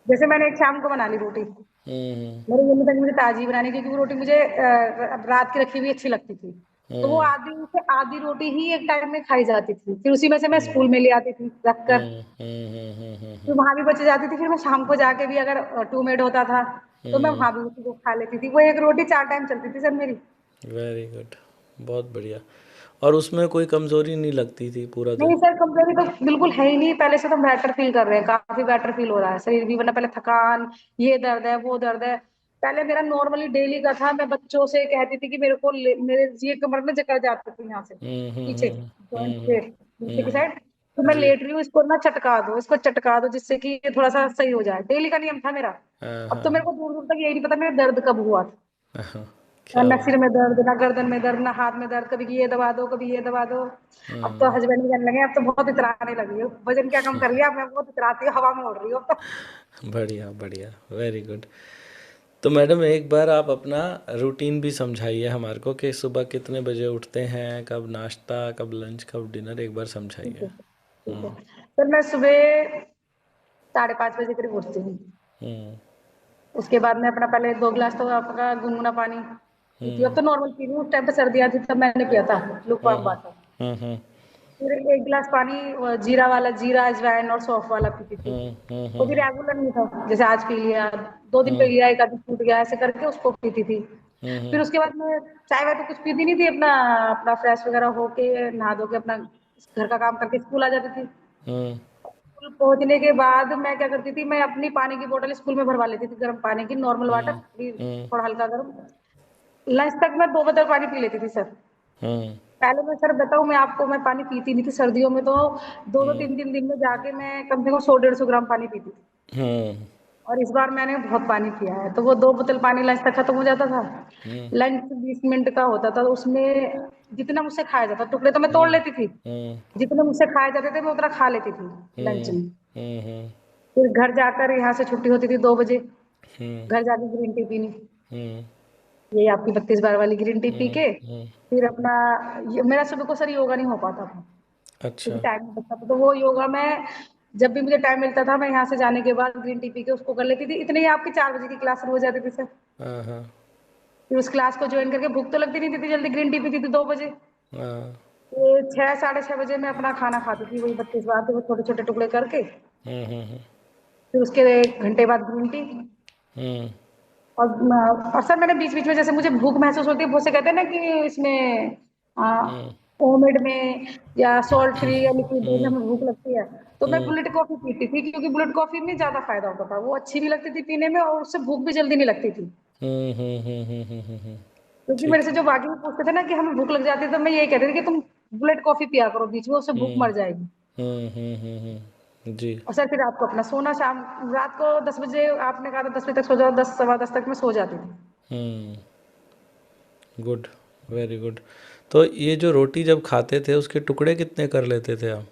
जैसे मैंने एक शाम को बना ली रोटी, हम्म मेरी मम्मी तक मुझे ताज़ी बनानी, क्योंकि वो रोटी मुझे रात की रखी हुई अच्छी लगती थी। तो वो हम्म आधी से आधी रोटी ही एक टाइम में खाई जाती थी। फिर उसी में से मैं हम्म स्कूल में ले आती थी रख कर। फिर हम्म वहाँ भी बच जाती थी। फिर मैं शाम को जाके भी अगर टू मेड होता था, तो मैं वहाँ भी उसी को खा लेती थी। वो एक रोटी 4 टाइम चलती थी सर मेरी। वेरी गुड, बहुत बढ़िया। और उसमें कोई कमजोरी नहीं लगती थी पूरा नहीं दिन? सर, कमज़ोरी तो बिल्कुल है ही नहीं। पहले से तो बेटर फ़ील कर रहे हैं, काफ़ी बेटर फ़ील हो रहा है शरीर भी, वरना पहले थकान, ये दर्द है, वो दर्द है। पहले मेरा नॉर्मली डेली का था, मैं बच्चों से कहती थी कि मेरे को मेरे ये कमर में जकड़ जाती थी यहाँ से, पीछे, जॉइंट हम्म पे, नीचे की हम्म साइड। तो मैं जी। लेट रही हूँ, इसको ना इसको चटका दो जिससे कि ये थोड़ा-सा सही हो जाए। डेली का नियम था मेरा। हाँ अब तो मेरे हाँ को दूर-दूर तक यही नहीं पता मेरा दर्द कब हुआ था। हाँ, ना क्या ना बात। सिर में दर्द, ना गर्दन में दर्द, ना हाथ में दर्द, कभी ये दबा दो, कभी ये दबा दो। अब तो हम्म हस्बैंड भी कहने लगे अब तो बहुत इतराने लगी हो, वजन क्या कम कर लिया, अब मैं बहुत इतराती हूँ, हवा में उड़ रही हो। बढ़िया बढ़िया, वेरी गुड। तो मैडम एक बार आप अपना रूटीन भी समझाइए हमारे को कि सुबह कितने बजे उठते हैं, कब नाश्ता, कब लंच, कब डिनर, एक बार ठीक है समझाइए। सर, ठीक है सर। मैं सुबह 5:30 बजे करीब उठती हूँ। हम्म उसके बाद में अपना पहले 2 गिलास तो आपका गुनगुना पानी पीती हूँ। अब तो नॉर्मल पी रही हूँ, उस टाइम पे सर्दियाँ थी तब मैंने पिया था लुकवार्म हम्म वाटर। हम्म फिर 1 गिलास पानी जीरा वाला, जीरा अजवाइन और सौंफ वाला पीती थी। वो भी हम्म रेगुलर नहीं था, जैसे आज पी लिया, 2 दिन पी लिया, एक आध दिन छूट गया, ऐसे करके उसको पीती थी। फिर उसके बाद में चाय वाय तो कुछ पीती नहीं थी, अपना अपना फ्रेश वगैरह होके नहा धो के अपना घर का काम करके स्कूल आ जाती थी। हम्म स्कूल पहुंचने के बाद मैं क्या करती थी, मैं अपनी पानी की बोतल स्कूल में भरवा लेती थी, गर्म पानी की, नॉर्मल वाटर, हम्म थोड़ा हल्का गर्म। लंच तक मैं 2 बोतल पानी पी लेती थी सर। हम्म पहले मैं सर बताऊं मैं आपको, मैं पानी पीती नहीं थी सर्दियों में, तो 2-2 3 3 दिन में जाके मैं कम से कम 100-150 ग्राम पानी पीती थी। हम्म और इस बार मैंने बहुत पानी पिया है, तो वो 2 बोतल पानी लंच तक खत्म हो जाता था। लंच 20 मिनट का होता था, तो उसमें जितना मुझसे खाया जाता, टुकड़े तो मैं तोड़ लेती थी, हम्म जितने मुझसे खाए जाते थे मैं उतना खा लेती थी लंच हम्म में। हम्म फिर घर जाकर, यहाँ से छुट्टी होती थी 2 बजे, हम्म घर जाके ग्रीन टी पीनी, हम्म यही आपकी 32 बार वाली ग्रीन टी पी के हम्म फिर अपना मेरा सुबह को सर योगा नहीं हो पाता था, अच्छा। क्योंकि टाइम नहीं बचता था। तो वो योगा मैं जब भी मुझे टाइम मिलता था, मैं यहाँ से जाने के बाद ग्रीन टी पी के उसको कर लेती थी। इतने ही आपकी 4 बजे की क्लास शुरू हो जाती थी सर। हाँ हाँ फिर उस क्लास को ज्वाइन करके भूख तो लगती नहीं थी, जल्दी ग्रीन टी पीती थी 2 बजे। हाँ ये 6 साढ़े 6 बजे मैं अपना खाना खाती थी, वही 32 बार थे वो छोटे छोटे टुकड़े करके। हम्म। फिर उसके 1 घंटे बाद ग्रीन टी। हम्म और सर मैंने बीच बीच में जैसे मुझे भूख महसूस होती है, बहुत से कहते हैं ना कि इसमें हम्म ओमेड में या सॉल्ट फ्री या लिक्विड में हम्म हमें भूख लगती है, तो मैं हम्म बुलेट कॉफी पीती थी, क्योंकि बुलेट कॉफी में ज्यादा फायदा होता था, वो अच्छी भी लगती थी पीने में और उससे भूख भी जल्दी नहीं लगती थी। क्योंकि मेरे ठीक से है। जो बाकी भी पूछते थे ना कि हमें भूख लग जाती है, तो मैं यही कहती थी कि तुम बुलेट कॉफी पिया करो बीच में, उससे भूख हम्म मर जाएगी। जी। और सर फिर आपको अपना सोना, शाम रात को 10 बजे आपने कहा था 10 बजे तक सो जाओ, 10 सवा 10 तक मैं सो जाती थी। हम्म गुड, वेरी गुड। तो ये जो रोटी जब खाते थे उसके टुकड़े कितने कर लेते थे आप?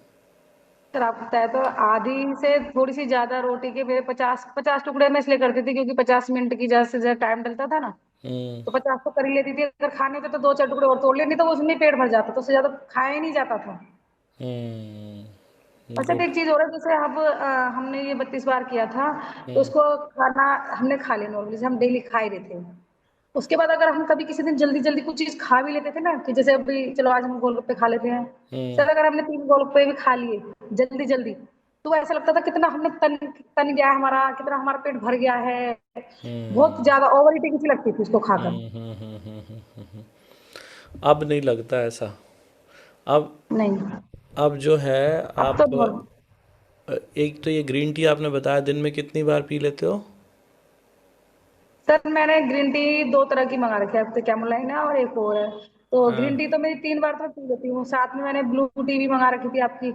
सर आपको बताया तो, आधी से थोड़ी सी ज्यादा रोटी के मेरे 50 50 टुकड़े मैं इसलिए करती थी, क्योंकि 50 मिनट की ज्यादा से ज्यादा टाइम डलता था ना, हम्म तो 50 तो कर ही लेती थी। अगर खाने होते तो 2 4 टुकड़े और तोड़ लिए, नहीं तो उसमें ही पेट भर जाता, तो उससे ज्यादा खाया ही नहीं जाता था। और सर गुड। एक चीज और है, जैसे अब हमने ये 32 बार किया था, तो हम्म उसको खाना हमने खा लिया नॉर्मली, जैसे हम डेली खा ही रहे थे। उसके बाद अगर हम कभी किसी दिन जल्दी जल्दी कुछ चीज खा भी लेते थे ना, कि जैसे अभी चलो आज हम गोलगप्पे खा लेते हैं, हम्म सर अगर हमने 3 गोलगप्पे भी खा लिए जल्दी जल्दी, तो ऐसा लगता था कितना हमने तन तन गया है हमारा, कितना हमारा पेट भर गया है। बहुत हम्म ज्यादा ओवर ईटिंग सी लगती थी उसको खाकर। अब नहीं लगता ऐसा? अब नहीं, अब जो है अब तो आप नॉर्मल। एक तो ये ग्रीन टी आपने बताया दिन में कितनी बार पी लेते हो? सर मैंने ग्रीन टी 2 तरह की मंगा रखी है, अब तो कैमोलाइन है और एक और है। तो ग्रीन हाँ टी तो मेरी 3 बार तो मैं पी लेती हूँ, साथ में मैंने ब्लू टी भी मंगा रखी थी आपकी,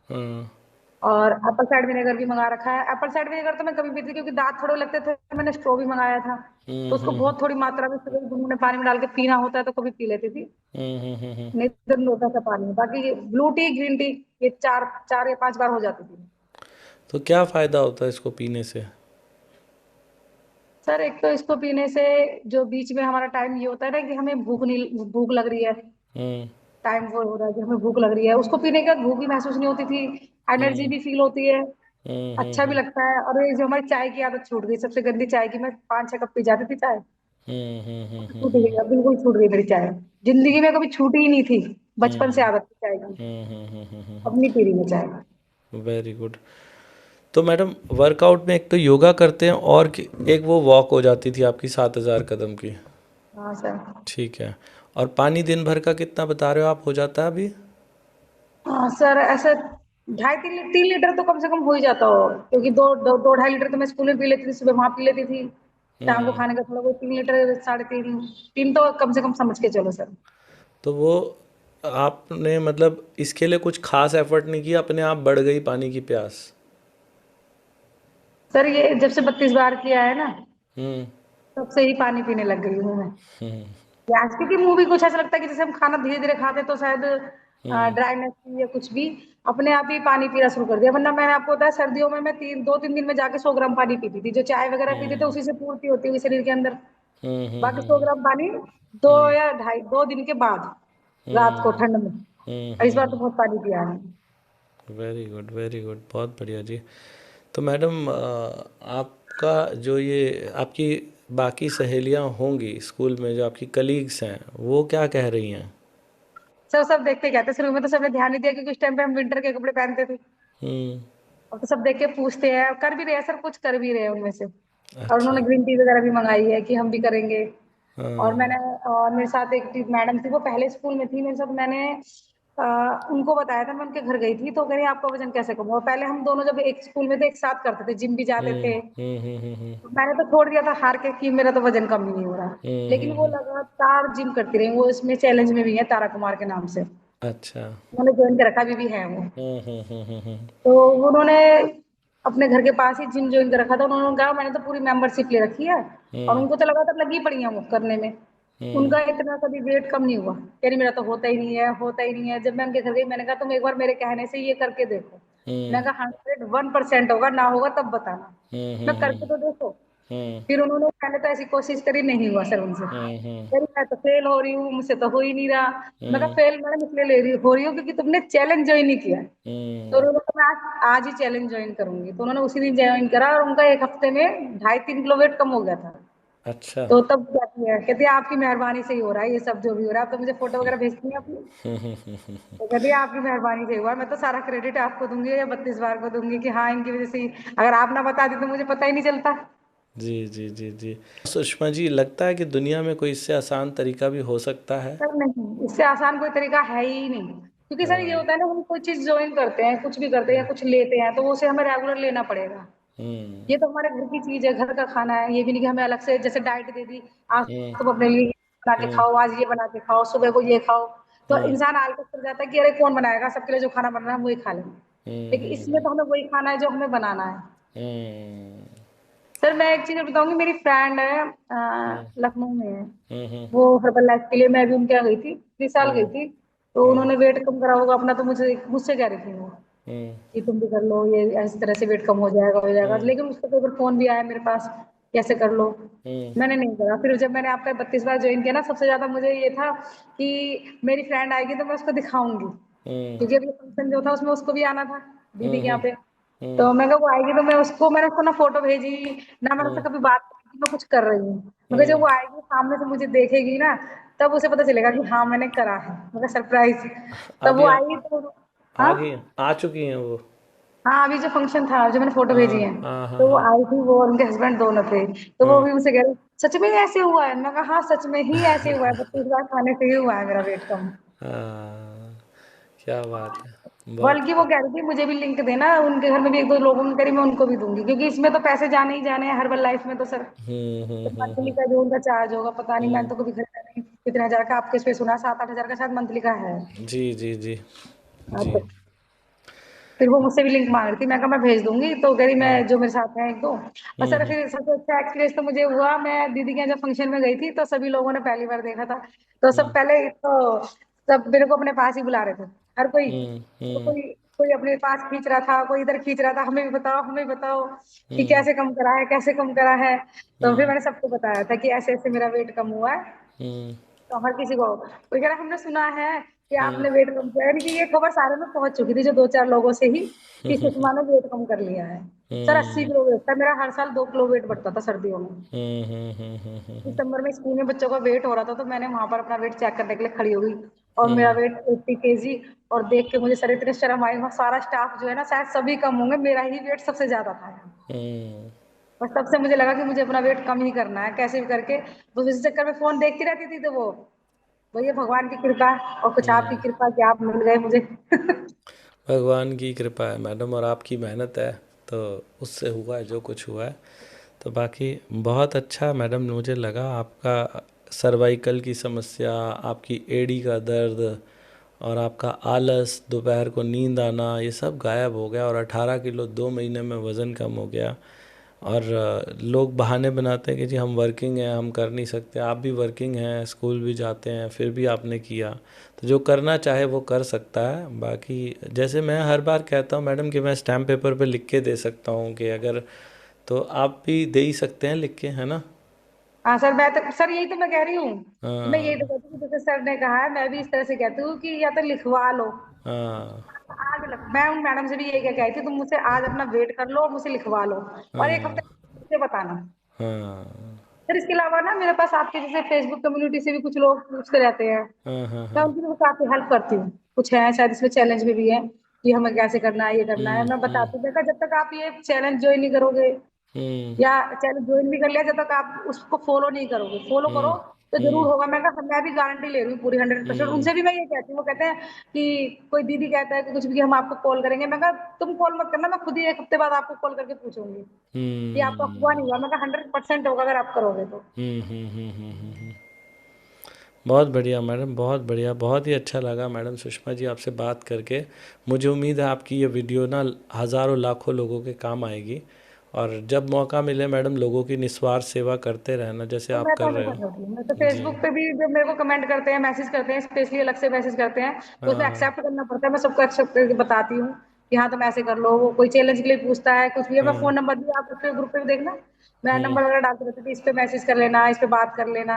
हाँ और एप्पल साइड विनेगर भी मंगा रखा है। एप्पल साइड विनेगर तो मैं कभी पीती थी, क्योंकि दांत थोड़े लगते थे, मैंने स्ट्रॉ भी मंगाया था, तो उसको बहुत थोड़ी मात्रा में सुबह गुनगुने पानी में डाल के पीना होता है, तो कभी पी लेती थी, नहीं तो लोटा सा पानी। बाकी ब्लू टी ग्रीन टी ये 4 4 या 5 बार हो जाती थी। तो क्या फ़ायदा होता है इसको पीने से? सर एक तो इसको पीने से जो बीच में हमारा टाइम ये होता है ना कि हमें भूख लग रही है, हुँ, टाइम वो हो रहा है कि हमें भूख लग रही है, उसको पीने के बाद भूख भी महसूस नहीं होती थी, एनर्जी हुँ, भी फील होती है, हुँ, हुँ, अच्छा भी हुँ, लगता है। और ये जो हमारी चाय की आदत छूट गई, सबसे गंदी चाय की, मैं 5-6 कप पी जाती थी चाय, हुँ, हुँ, हुँ, हुँ, छूट हुँ, गई, अब बिल्कुल छूट गई मेरी चाय। जिंदगी में कभी छूटी ही नहीं थी, बचपन से हुँ, आदत थी चाय की, हुँ, हुँ, हुँ, हुँ, हुँ, अब नहीं पी रही मैं चाय। हुँ, वेरी गुड। तो मैडम वर्कआउट में एक तो योगा करते हैं और एक वो वॉक हो जाती थी आपकी 7,000 कदम की। हाँ सर। ठीक है। और पानी दिन भर का कितना बता रहे हो आप हो जाता है अभी? हाँ सर, ऐसे 2.5-3 लीटर तो कम से कम हो ही जाता हो, क्योंकि 2-2.5 लीटर तो मैं स्कूल में पी लेती थी, सुबह वहां पी लेती थी, शाम को हम्म। खाने का थोड़ा बहुत 3 लीटर, 3.5, 3 तो कम से कम समझ के चलो सर। तो वो आपने मतलब इसके लिए कुछ खास एफर्ट नहीं किया, अपने आप बढ़ गई पानी की प्यास? सर ये जब से 32 बार किया है ना, हम्म। तब से ही पानी पीने लग गई हूँ मैं। हम्म। प्यास, क्योंकि मुंह भी कुछ ऐसा लगता है कि जैसे हम खाना धीरे धीरे खाते तो शायद हम्म। ड्राइनेस या कुछ भी, अपने आप ही पानी पीना शुरू कर दिया। वरना मैंने आपको बताया, सर्दियों में मैं 2-3 दिन में जाके 100 ग्राम पानी पीती थी, जो चाय वगैरह पीते थे हम्म। उसी से पूर्ति होती हुई शरीर के अंदर। हम्म। बाकी 100 ग्राम पानी दो हम्म। या ढाई 2 दिन के बाद, रात को हम्म। ठंड में। और इस बार तो बहुत पानी पिया है। वेरी गुड, वेरी गुड, बहुत बढ़िया जी। तो मैडम आपका जो ये आपकी बाकी सहेलियां होंगी स्कूल में, जो आपकी कलीग्स हैं, वो क्या कह रही हैं? सब सब देख के कहते, शुरू में तो सबने ध्यान नहीं दिया, क्योंकि उस टाइम पे हम विंटर के कपड़े पहनते थे। हम्म। अब तो सब देख के पूछते हैं, कर भी रहे हैं सर, कुछ कर भी रहे हैं उनमें से। और अच्छा। उन्होंने ग्रीन टी वगैरह भी मंगाई है कि हम भी करेंगे। और हाँ। मैंने, और मेरे साथ एक मैडम थी, वो पहले स्कूल में थी मेरे साथ, मैंने उनको बताया था, मैं उनके घर गई थी तो कह रही आपका वजन कैसे कम हुआ। पहले हम दोनों जब एक स्कूल में थे, एक साथ करते थे, जिम भी जाते हम्म। थे। हम्म। हम्म। हम्म। तो मैंने तो छोड़ दिया था हार के कि मेरा तो वजन कम ही नहीं हो रहा, हम्म। लेकिन वो लगातार जिम करती रही। वो इसमें चैलेंज में भी है, तारा कुमार के नाम से अच्छा। उन्होंने ज्वाइन कर रखा, अभी भी है वो। हम्म। हम्म। हम्म। हम्म। तो उन्होंने अपने घर के पास ही जिम ज्वाइन कर रखा था। उन्होंने कहा मैंने तो पूरी मेंबरशिप ले रखी है, और हम्म। उनको तो लगातार लगी पड़ी है वो करने में। हम्म। उनका इतना कभी वेट कम नहीं हुआ, कह रही मेरा तो होता ही नहीं है, होता ही नहीं है। जब मैं उनके घर गई, मैंने कहा तुम एक बार मेरे कहने से ये करके देखो। हम्म। मैंने कहा 101% होगा, ना होगा तब बताना, हम्म। मैं हम्म। करके तो देखो। हम्म। फिर उन्होंने, मैंने तो ऐसी कोशिश करी, नहीं हुआ सर उनसे। हम्म। हम्म। कह रही मैं तो फेल हो रही हूँ, मुझसे तो हो ही नहीं रहा। मैं कहा हम्म। फेल मैडम इसलिए हो रही हूँ क्योंकि तुमने चैलेंज ज्वाइन नहीं किया। तो हम्म। उन्होंने कहा मैं आज ही चैलेंज ज्वाइन करूंगी, तो उन्होंने उसी दिन ज्वाइन करा, और उनका एक हफ्ते में 2.5-3 किलो वेट कम हो गया था। अच्छा। तो तब कहती है, कहती है आपकी मेहरबानी से ही हो रहा है ये सब जो भी हो रहा है। आप तो मुझे फोटो वगैरह भेजती हैं अपनी, तो कहती है आपकी मेहरबानी से हुआ है, मैं तो सारा क्रेडिट आपको दूंगी या 32 बार को दूंगी कि हाँ इनकी वजह से ही, अगर आप ना बता दी तो मुझे पता ही नहीं चलता। जी, जी, जी, जी। सुषमा जी, लगता है कि दुनिया में कोई इससे आसान तरीका भी हो सकता है? सर नहीं, इससे आसान कोई तरीका है ही नहीं। क्योंकि सर ये हाँ। होता है ना, हम कोई चीज ज्वाइन करते हैं, कुछ भी करते हैं या कुछ लेते हैं, तो वो उसे हमें रेगुलर लेना पड़ेगा। हुँ, ये तो हमारे घर की चीज है, घर का खाना है, ये भी नहीं कि हमें अलग से जैसे डाइट दे दी, आज हुँ, तुम अपने लिए ये बना के हुँ, खाओ, आज ये बना के खाओ, सुबह को ये खाओ। तो हुँ, इंसान आलस कर जाता है कि अरे कौन बनाएगा, सबके लिए जो खाना बन रहा है हम वही खा लेंगे। हुँ, लेकिन इसमें हुँ, तो हमें वही खाना है जो हमें बनाना है। हुँ, सर मैं एक चीज बताऊंगी, मेरी फ्रेंड है, हुँ, लखनऊ में है। हुँ, हुँ, वो हर्बल लाइफ के लिए, मैं भी उनके यहाँ गई थी, 3 साल गई हुँ, थी। तो हुँ, उन्होंने वेट कम करा होगा अपना, तो मुझे मुझसे कह रही थी वो हुँ, कि तुम भी कर लो, ये इस तरह से वेट कम हो जाएगा। हुँ, लेकिन उसका तो एक फोन भी आया मेरे पास, कैसे कर लो। हुँ, मैंने नहीं करा। फिर जब मैंने आपका 32 बार ज्वाइन किया ना, सबसे ज्यादा मुझे ये था कि मेरी फ्रेंड आएगी तो मैं उसको दिखाऊंगी, हुँ, क्योंकि अभी फंक्शन जो था उसमें उसको भी आना था, दीदी हुँ, के यहाँ हुँ, पे। हुँ, तो मैं कहा वो आएगी तो मैंने उसको ना फोटो भेजी, ना मैंने उससे हुँ, कभी बात की कि मैं कुछ कर रही हूँ। मगर जब हुँ, वो आएगी सामने से मुझे देखेगी ना, तब उसे पता चलेगा कि हाँ मैंने करा है, मगर सरप्राइज। तब अभी वो आई तो, आ हाँ गई हैं, आ चुकी हैं वो? हाँ, अभी जो फंक्शन था, जो मैंने फोटो भेजी है, हाँ, हाँ, हाँ, तो वो हाँ, आई थी, वो और उनके हस्बैंड दोनों थे। तो वो हाँ, भी मुझसे कह रहे सच में ऐसे हुआ है। मैं कहा हाँ सच में ही ऐसे हुआ है, 32 बार खाने से ही हुआ है मेरा वेट कम। हाँ, क्या बात है! बहुत बल्कि वो खूब। कह रही थी मुझे भी लिंक देना, उनके घर में भी 1-2 लोगों ने करी, मैं उनको भी दूंगी, क्योंकि इसमें तो पैसे जाने ही जाने हैं हर्बल लाइफ में तो सर। हुँ, हुँ, तो हुँ, मंथली हुँ, का जो उनका चार्ज होगा पता नहीं, मैंने हुँ, तो कभी खरीदा नहीं, कितने हजार का आपके इस पे सुना, 7-8 हजार का शायद मंथली का है। जी, जी, जी, हाँ, जी, तो फिर वो मुझसे भी लिंक मांग रही थी, मैं कहा मैं भेज दूंगी। तो कह रही हुँ, मैं, जो मेरे साथ हैं 1-2। और हुँ, सर हुँ, फिर सबसे अच्छा एक्सपीरियंस तो मुझे हुआ, मैं दीदी के यहाँ जब फंक्शन में गई थी, तो सभी लोगों ने पहली बार देखा था। तो सब हुँ, पहले तो सब मेरे को अपने पास ही बुला रहे थे, हर कोई। हुँ, तो हुँ, कोई कोई अपने पास खींच रहा था, कोई इधर खींच रहा था, हमें भी बताओ कि हुँ, कैसे कम करा है, कैसे कम करा है। तो फिर हुँ, मैंने सबको बताया था कि ऐसे ऐसे मेरा वेट कम हुआ है। हुँ, तो हर किसी को कोई कह रहा हमने सुना है कि हुँ, आपने वेट कम किया है, यानी कि ये खबर सारे में पहुंच चुकी थी, जो दो चार लोगों से ही, कि सुषमा ने वेट कम कर लिया है। सर 80 हुँ, किलो वेट था मेरा, हर साल 2 किलो वेट बढ़ता था सर्दियों में। हुँ, हुँ, हुँ, हुँ, हुँ, हुँ, दिसंबर में स्कूल में बच्चों का वेट हो रहा था, तो मैंने वहां पर अपना वेट चेक करने के लिए खड़ी हो गई, और मेरा हुँ, वेट 80 केजी। और देख के मुझे सर इतने शर्म आई, वहाँ सारा स्टाफ जो है ना, शायद सभी कम होंगे, मेरा ही वेट सबसे ज्यादा था। हुँ, बस तब से मुझे लगा कि मुझे अपना वेट कम ही करना है, कैसे भी करके। बस इस चक्कर में फोन देखती रहती थी, तो वो वही भगवान की कृपा, और कुछ आपकी हुँ। कृपा कि आप मिल गए मुझे। भगवान की कृपा है मैडम और आपकी मेहनत है, तो उससे हुआ है जो कुछ हुआ है। तो बाकी बहुत अच्छा मैडम मुझे लगा आपका सर्वाइकल की समस्या, आपकी एड़ी का दर्द और आपका आलस, दोपहर को नींद आना, ये सब गायब हो गया और 18 किलो 2 महीने में वज़न कम हो गया। और लोग बहाने बनाते हैं कि जी हम वर्किंग हैं, हम कर नहीं सकते। आप भी वर्किंग हैं, स्कूल भी जाते हैं, फिर भी आपने किया। तो जो करना चाहे वो कर सकता है। बाकी जैसे मैं हर बार कहता हूँ मैडम कि मैं स्टैम्प पेपर पे लिख के दे सकता हूँ कि अगर, तो आप भी दे ही सकते हैं लिख के, है ना? हाँ सर, मैं तो सर यही तो मैं कह रही हूँ। मैं यही तो हाँ, कहती हूँ कि जैसे सर ने कहा है, मैं भी इस तरह से कहती हूँ कि या तो लिखवा लो। हाँ, मैं उन मैडम से भी यही कह रही थी, तुम मुझसे आज अपना वेट कर लो, मुझे लिखवा लो, और एक हाँ, हफ्ते मुझे बताना। हाँ, फिर इसके अलावा ना मेरे पास आपके जैसे फेसबुक कम्युनिटी से भी कुछ लोग पूछते रहते हैं। हाँ, हाँ, मैं हाँ, उनकी भी काफी हेल्प करती हूँ। कुछ है शायद इसमें चैलेंज में भी है कि हमें कैसे करना है, ये करना है, हम्म, मैं हम्म, बताती हूँ। देखा, जब तक आप ये चैलेंज ज्वाइन नहीं करोगे, हम्म, या चैलेंज ज्वाइन भी कर लिया, जब तक आप उसको फॉलो नहीं करोगे, फॉलो करो हम्म, तो जरूर हम्म, होगा। मैं भी गारंटी ले रही हूँ पूरी 100%। हम्म, उनसे भी मैं ये कहती हूँ, वो कहते हैं कि कोई दीदी कहता है कि कुछ भी हम आपको कॉल करेंगे, मैं कहा तुम कॉल मत करना, मैं खुद ही एक हफ्ते बाद आपको कॉल करके पूछूंगी कि आपका हुआ नहीं हुआ। मैं कहा 100% होगा अगर आप करोगे तो। हम्म, बहुत बढ़िया मैडम, बहुत बढ़िया, बहुत ही अच्छा लगा मैडम सुषमा जी आपसे बात करके। मुझे उम्मीद है आपकी ये वीडियो ना हज़ारों लाखों लोगों के काम आएगी। और जब मौका मिले मैडम, लोगों की निस्वार्थ सेवा करते रहना जैसे तो आप मैं तो कर ऐसे रहे हो। कर रही हूँ, मैं तो जी। फेसबुक पे भी जब मेरे को कमेंट करते हैं, मैसेज करते हैं, स्पेशली अलग से मैसेज करते हैं, तो उसमें हाँ, एक्सेप्ट करना पड़ता है। मैं सबको एक्सेप्ट करके बताती हूँ कि हाँ तुम ऐसे कर लो। वो कोई चैलेंज के लिए पूछता है, कुछ भी है, मैं हाँ, फोन नंबर भी, आप उसके ग्रुप पे भी देखना, मैं हम्म, नंबर वगैरह डालती रहती थी, इस पे मैसेज कर लेना, इस पे बात कर लेना।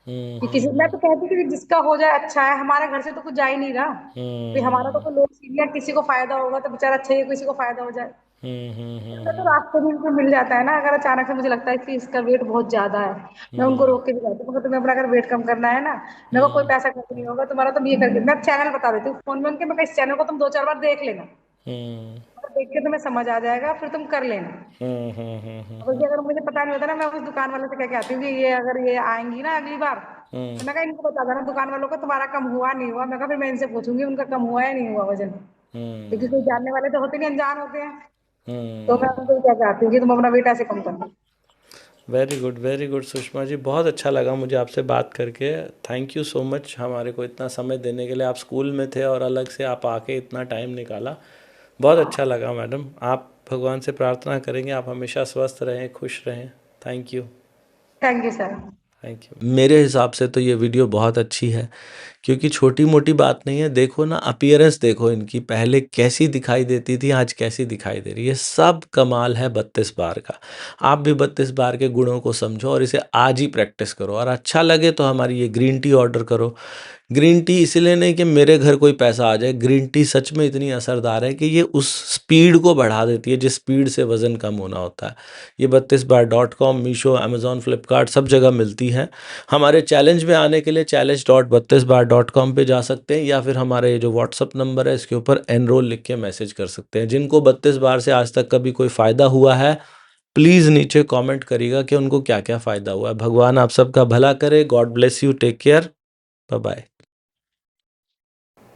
हम्म, कि किसी, मैं तो कहती थी कि जिसका हो जाए अच्छा है, हमारे घर से तो कुछ जा ही नहीं रहा। कि हमारा तो हम्म, कोई लोग सीनियर, किसी को फायदा होगा तो बेचारा अच्छा ही है, किसी को फायदा हो जाए। हम्म, हम्म, तो रास्ते में उनको मिल जाता है ना, अगर अचानक से मुझे लगता है कि इसका वेट बहुत ज्यादा है, मैं उनको हम्म, रोक के भी जाती हूँ, मगर तुम्हें अपना अगर वेट कम करना है ना, मेरे को कोई हम्म, पैसा खर्च नहीं होगा तुम्हारा, तुम ये करके, मैं चैनल बता देती हूँ फोन में उनके, मैं इस चैनल को तुम 2 4 बार देख लेना, हम्म, और देख के तुम्हें समझ आ जाएगा, फिर तुम कर लेना। हम्म, हम्म, हम्म, और ये अगर मुझे पता नहीं होता ना, मैं उस दुकान वाले से कह के आती हूँ कि ये अगर ये आएंगी ना अगली बार, हम्म, तो मैं कहा इनको बता देना दुकान वालों को, तुम्हारा कम हुआ नहीं हुआ। मैं कहा फिर मैं इनसे पूछूंगी उनका कम हुआ या नहीं हुआ वजन, क्योंकि कोई जानने वाले तो होते नहीं, अनजान होते हैं। तो मैं हम्म। उनको क्या कहती हूँ कि तुम अपना वेट ऐसे कम कर लो। वेरी गुड सुषमा जी, बहुत अच्छा लगा मुझे आपसे बात करके। थैंक यू सो मच हमारे को इतना समय देने के लिए। आप स्कूल में थे और अलग से आप आके इतना टाइम निकाला, बहुत अच्छा लगा मैडम। आप भगवान से प्रार्थना करेंगे आप हमेशा स्वस्थ रहें, खुश रहें। Thank you. Thank you sir. Thank you. मेरे हिसाब से तो ये वीडियो बहुत अच्छी है, क्योंकि छोटी मोटी बात नहीं है। देखो ना, अपीयरेंस देखो इनकी, पहले कैसी दिखाई देती थी, आज कैसी दिखाई दे रही है। सब कमाल है 32 बार का। आप भी 32 बार के गुणों को समझो और इसे आज ही प्रैक्टिस करो, और अच्छा लगे तो हमारी ये ग्रीन टी ऑर्डर करो। ग्रीन टी इसलिए नहीं कि मेरे घर कोई पैसा आ जाए, ग्रीन टी सच में इतनी असरदार है कि ये उस स्पीड को बढ़ा देती है जिस स्पीड से वज़न कम होना होता है। ये 32bar.com, मीशो, अमेज़ॉन, फ्लिपकार्ट सब जगह मिलती है। हमारे चैलेंज में आने के लिए challenge.32bar.com पे जा सकते हैं, या फिर हमारे ये जो व्हाट्सअप नंबर है इसके ऊपर एनरोल लिख के मैसेज कर सकते हैं। जिनको 32 बार से आज तक कभी कोई फ़ायदा हुआ है, प्लीज़ नीचे कमेंट करिएगा कि उनको क्या क्या फ़ायदा हुआ है। भगवान आप सबका भला करे। God bless you, take care, bye bye.